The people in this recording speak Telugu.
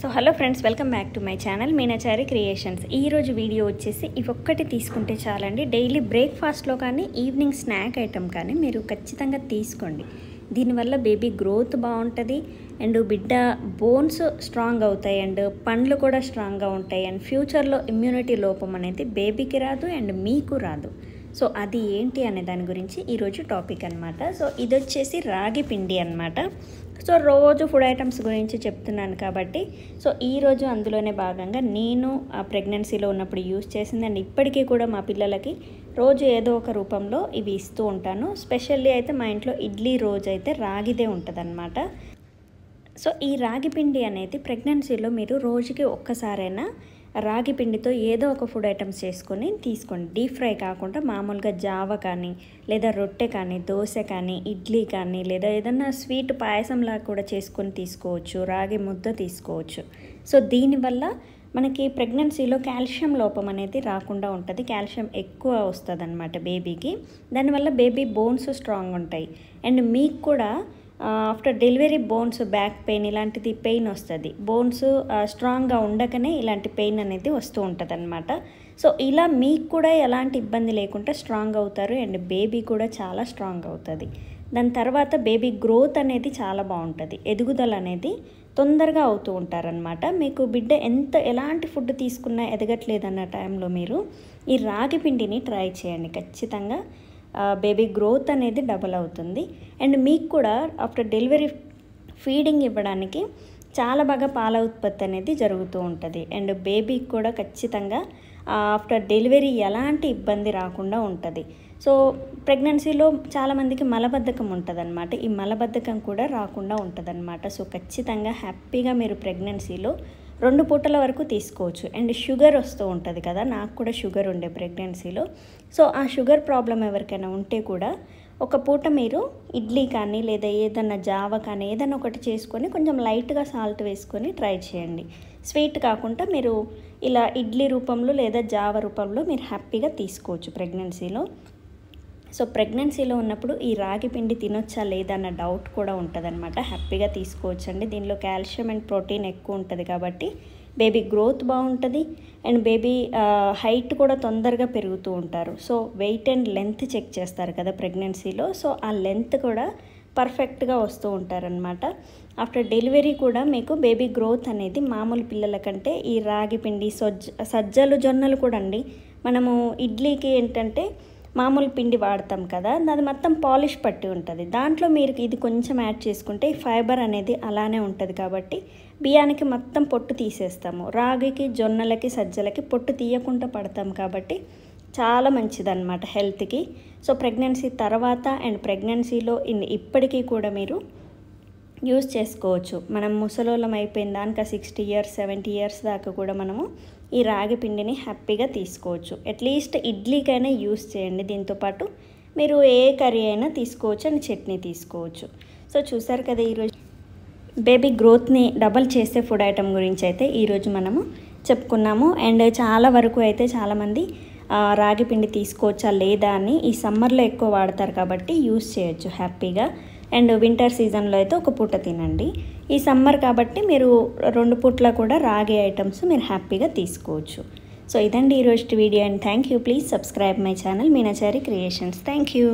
So hello friends, welcome back to my channel Meenachari creations. ఈరోజు వీడియో వచ్చేసి ఇవొక్కటి తీసుకుంటే చాలండి. డైలీ బ్రేక్ఫాస్ట్లో కానీ ఈవినింగ్ స్నాక్ ఐటమ్ కానీ మీరు ఖచ్చితంగా తీసుకోండి. దీనివల్ల బేబీ గ్రోత్ బాగుంటుంది అండ్ బిడ్డ బోన్స్ స్ట్రాంగ్ అవుతాయి అండ్ పండ్లు కూడా స్ట్రాంగ్గా ఉంటాయి అండ్ ఫ్యూచర్లో ఇమ్యూనిటీ లోపం అనేది బేబీకి రాదు అండ్ మీకు రాదు. సో అది ఏంటి అనే దాని గురించి ఈరోజు టాపిక్ అనమాట. సో ఇది వచ్చేసి రాగి పిండి అనమాట. సో రోజు ఫుడ్ ఐటమ్స్ గురించి చెప్తున్నాను కాబట్టి సో ఈరోజు అందులోనే భాగంగా నేను ఆ ప్రెగ్నెన్సీలో ఉన్నప్పుడు యూస్ చేసింది అండ్ ఇప్పటికీ కూడా మా పిల్లలకి రోజు ఏదో ఒక రూపంలో ఇవి ఇస్తూ ఉంటాను. స్పెషల్లీ అయితే మా ఇంట్లో ఇడ్లీ రోజు అయితే రాగిదే ఉంటుందన్నమాట. సో ఈ రాగి పిండి అనేది ప్రెగ్నెన్సీలో మీరు రోజుకి ఒక్కసారైనా రాగి పిండితో ఏదో ఒక ఫుడ్ ఐటమ్స్ చేసుకొని తీసుకోండి. డీప్ ఫ్రై కాకుండా మామూలుగా జావ కానీ లేదా రొట్టె కానీ దోశ కానీ ఇడ్లీ కానీ లేదా ఏదన్నా స్వీట్ పాయసంలా కూడా చేసుకొని తీసుకోవచ్చు. రాగి ముద్ద తీసుకోవచ్చు. సో దీనివల్ల మనకి ప్రెగ్నెన్సీలో కాల్షియం లోపం అనేది రాకుండా ఉంటుంది. కాల్షియం ఎక్కువ వస్తుంది అన్నమాట బేబీకి. దానివల్ల బేబీ బోన్స్ స్ట్రాంగ్ ఉంటాయి అండ్ మీకు కూడా after delivery bones back pain ఇలాంటిది పెయిన్ వస్తుంది. బోన్స్ స్ట్రాంగ్గా ఉండకనే ఇలాంటి పెయిన్ అనేది వస్తూ ఉంటుంది అనమాట. సో ఇలా మీకు కూడా ఎలాంటి ఇబ్బంది లేకుండా స్ట్రాంగ్ అవుతారు అండ్ బేబీ కూడా చాలా స్ట్రాంగ్ అవుతుంది. దాని తర్వాత బేబీ గ్రోత్ అనేది చాలా బాగుంటుంది. ఎదుగుదల అనేది తొందరగా అవుతూ ఉంటారనమాట. మీకు బిడ్డ ఎలాంటి ఫుడ్ తీసుకున్నా ఎదగట్లేదన్న టైంలో మీరు ఈ రాగి పిండిని ట్రై చేయండి. ఖచ్చితంగా బేబీ గ్రోత్ అనేది డబల్ అవుతుంది అండ్ మీకు కూడా ఆఫ్టర్ డెలివరీ ఫీడింగ్ ఇవ్వడానికి చాలా బాగా పాల ఉత్పత్తి అనేది జరుగుతూ ఉంటుంది అండ్ బేబీకి కూడా ఖచ్చితంగా ఆఫ్టర్ డెలివరీ ఎలాంటి ఇబ్బంది రాకుండా ఉంటుంది. సో ప్రెగ్నెన్సీలో చాలామందికి మలబద్ధకం ఉంటుంది అనమాట. ఈ మలబద్ధకం కూడా రాకుండా ఉంటుంది అనమాట. సో ఖచ్చితంగా హ్యాపీగా మీరు ప్రెగ్నెన్సీలో 2 పూటల వరకు తీసుకోవచ్చు. అండ్ షుగర్ వస్తూ ఉంటుంది కదా, నాకు కూడా షుగర్ ఉండే ప్రెగ్నెన్సీలో. సో ఆ షుగర్ ప్రాబ్లం ఎవరికైనా ఉంటే కూడా ఒక పూట మీరు ఇడ్లీ కానీ లేదా ఏదన్నా జావ కానీ ఏదన్నా ఒకటి చేసుకొని కొంచెం లైట్గా సాల్ట్ వేసుకొని ట్రై చేయండి. స్వీట్ కాకుండా మీరు ఇలా ఇడ్లీ రూపంలో లేదా జావ రూపంలో మీరు హ్యాపీగా తీసుకోవచ్చు ప్రెగ్నెన్సీలో. సో ప్రెగ్నెన్సీలో ఉన్నప్పుడు ఈ రాగి పిండి తినొచ్చా లేదా అన్న డౌట్ కూడా ఉంటుందన్నమాట. హ్యాపీగా తీసుకోవచ్చండి. దీనిలో కాల్షియం అండ్ ప్రోటీన్ ఎక్కువ ఉంటుంది కాబట్టి బేబీ గ్రోత్ బాగుంటుంది అండ్ బేబీ హైట్ కూడా తొందరగా పెరుగుతూ ఉంటారు. So weight and length check చేస్తారు కదా ప్రెగ్నెన్సీలో. సో ఆ లెంత్ కూడా పర్ఫెక్ట్గా వస్తూ ఉంటారనమాట. ఆఫ్టర్ డెలివరీ కూడా మీకు బేబీ గ్రోత్ అనేది మామూలు పిల్లల కంటే ఈ రాగి పిండి సజ్జలు జొన్నలు కూడా అండి. మనము ఇడ్లీకి ఏంటంటే మామూలు పిండి వాడతాం కదా, అది మొత్తం పాలిష్ పట్టి ఉంటుంది. దాంట్లో మీరు ఇది కొంచెం యాడ్ చేసుకుంటే ఈ ఫైబర్ అనేది అలానే ఉంటుంది కాబట్టి బియ్యానికి మొత్తం పొట్టు తీసేస్తాము. రాగికి జొన్నలకి సజ్జలకి పొట్టు తీయకుండా పడతాం కాబట్టి చాలా మంచిదన్నమాట హెల్త్కి. సో ప్రెగ్నెన్సీ తర్వాత అండ్ ప్రెగ్నెన్సీలో ఇప్పటికీ కూడా మీరు యూజ్ చేసుకోవచ్చు. మనం ముసలోళ్ళం అయిపోయిన దానికి 60 ఇయర్స్ 70 ఇయర్స్ దాకా కూడా మనము ఈ రాగి పిండిని హ్యాపీగా తీసుకోవచ్చు. అట్లీస్ట్ ఇడ్లీకైనా యూజ్ చేయండి. దీంతోపాటు మీరు ఏ కర్రీ అయినా తీసుకోవచ్చు అండ్ చట్నీ తీసుకోవచ్చు. సో చూసారు కదా, ఈరోజు బేబీ గ్రోత్ని డబల్ చేసే ఫుడ్ ఐటమ్ గురించి అయితే ఈరోజు మనము చెప్పుకున్నాము. అండ్ చాలా వరకు అయితే చాలామంది రాగి పిండి తీసుకోవచ్చా లేదా అని ఈ సమ్మర్లో ఎక్కువ వాడతారు కాబట్టి యూజ్ చేయొచ్చు హ్యాపీగా. అండ్ వింటర్ సీజన్లో అయితే ఒక పూట తినండి. ఈ సమ్మర్ కాబట్టి మీరు 2 పూట్ల కూడా రాగి ఐటమ్స్ మీరు హ్యాపీగా తీసుకోవచ్చు. సో ఇదండి ఈరోజు video and thank you. Please subscribe my channel Meenachari creations. Thank you.